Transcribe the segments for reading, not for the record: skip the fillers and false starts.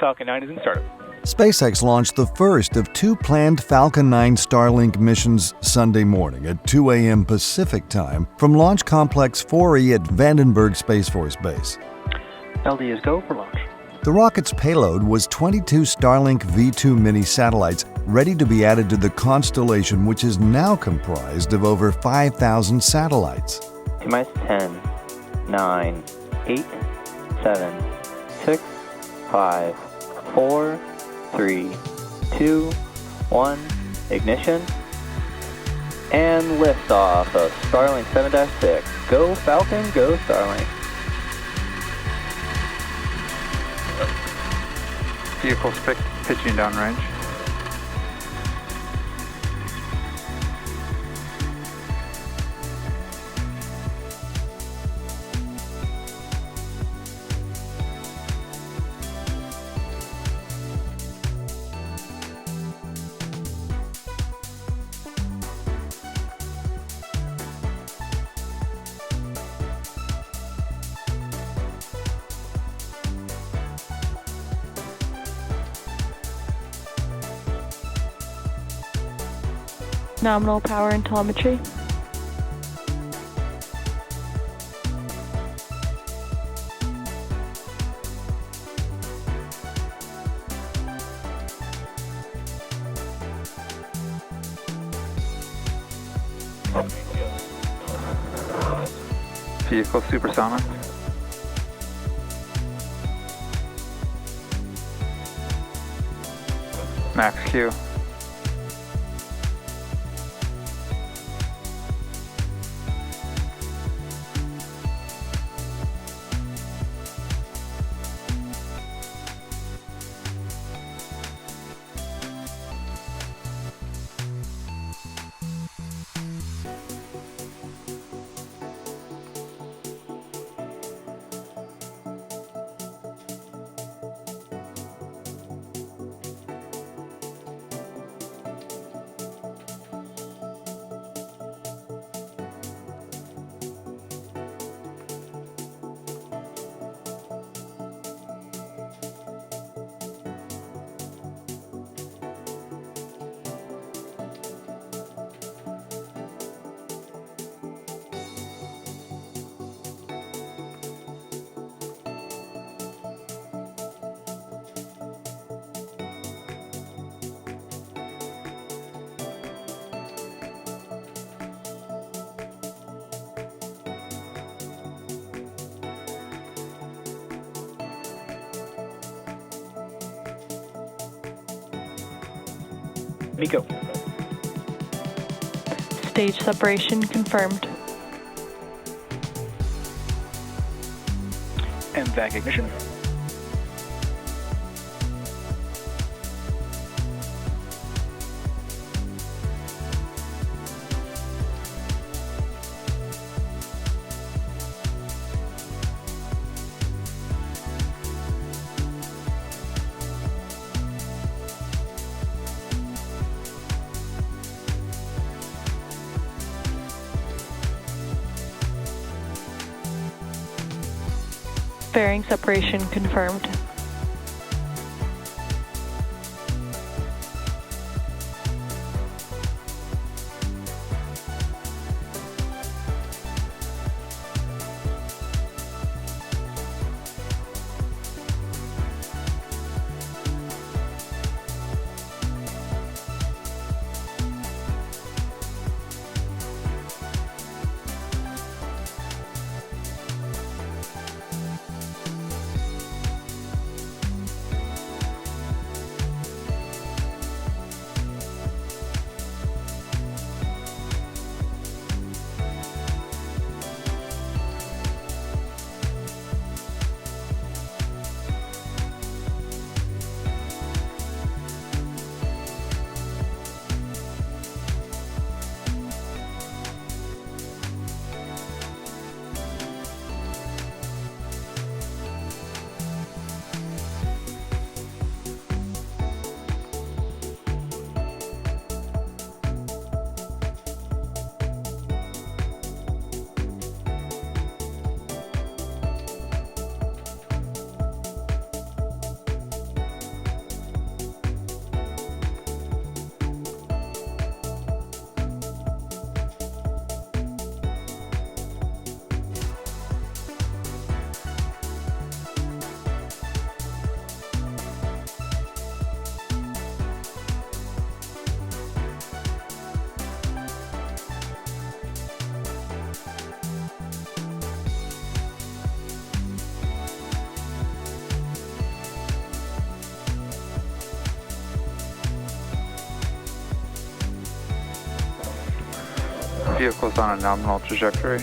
Falcon 9 is in startup. SpaceX launched the first of two planned Falcon 9 Starlink missions Sunday morning at 2 a.m. Pacific Time from Launch Complex 4E at Vandenberg Space Force Base. LD is go for launch. The rocket's payload was 22 Starlink V2 mini satellites ready to be added to the constellation, which is now comprised of over 5,000 satellites. T-minus 10, 9, 8, 7, 6, 5, 4, 3, 2, 1, ignition, and liftoff of Starlink 7-6. Go Falcon, go Starlink. Vehicle pitching downrange. Nominal power and telemetry. Vehicle supersonic. Max Q. Nico. Stage separation confirmed. And vac ignition. Fairing separation confirmed. Vehicle's on a nominal trajectory.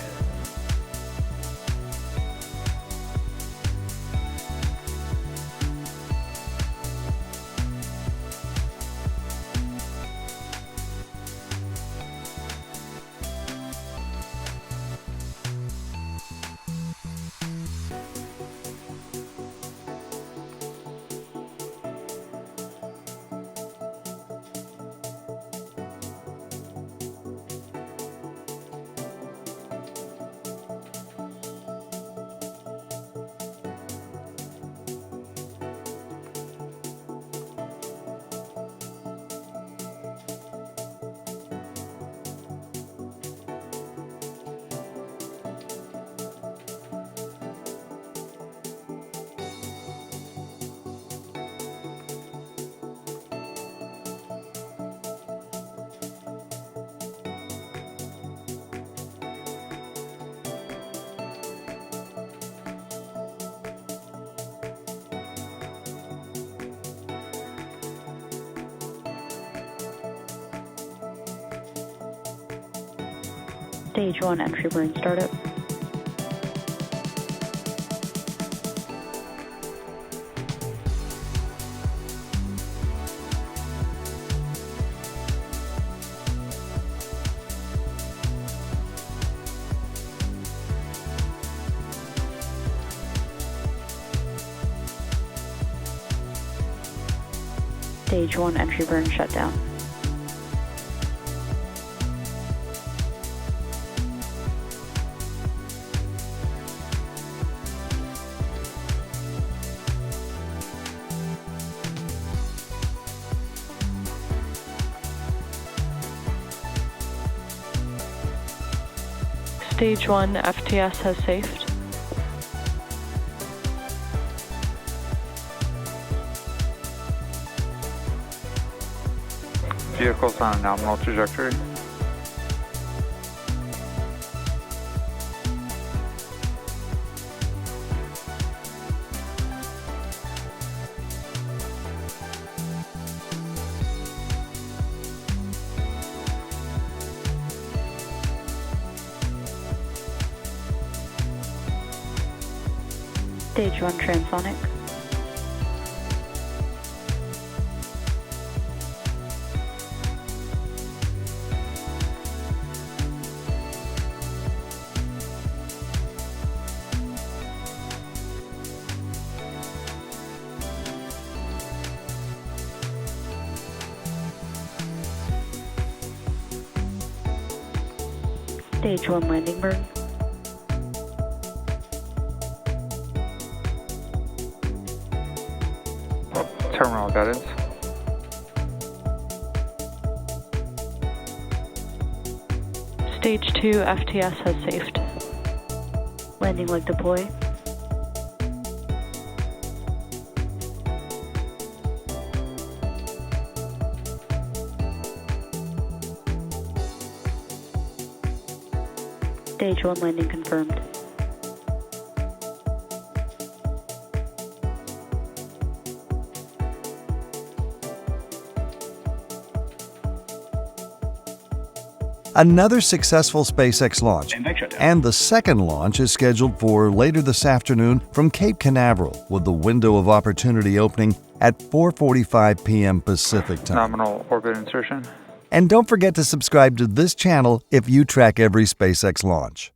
Stage 1 entry burn startup. Stage 1 entry burn shutdown. Stage 1 FTS has safed. Vehicle's on a nominal trajectory. Stage 1 transonic. Stage 1 landing burn. Terminal guidance. Stage 2 FTS has safed. Landing leg deploy. Stage 1 landing confirmed. Another successful SpaceX launch, Vandenberg shutdown. and the second launch is scheduled for later this afternoon from Cape Canaveral, with the window of opportunity opening at 4:45 p.m. Pacific time. Nominal orbit insertion. And don't forget to subscribe to this channel if you track every SpaceX launch.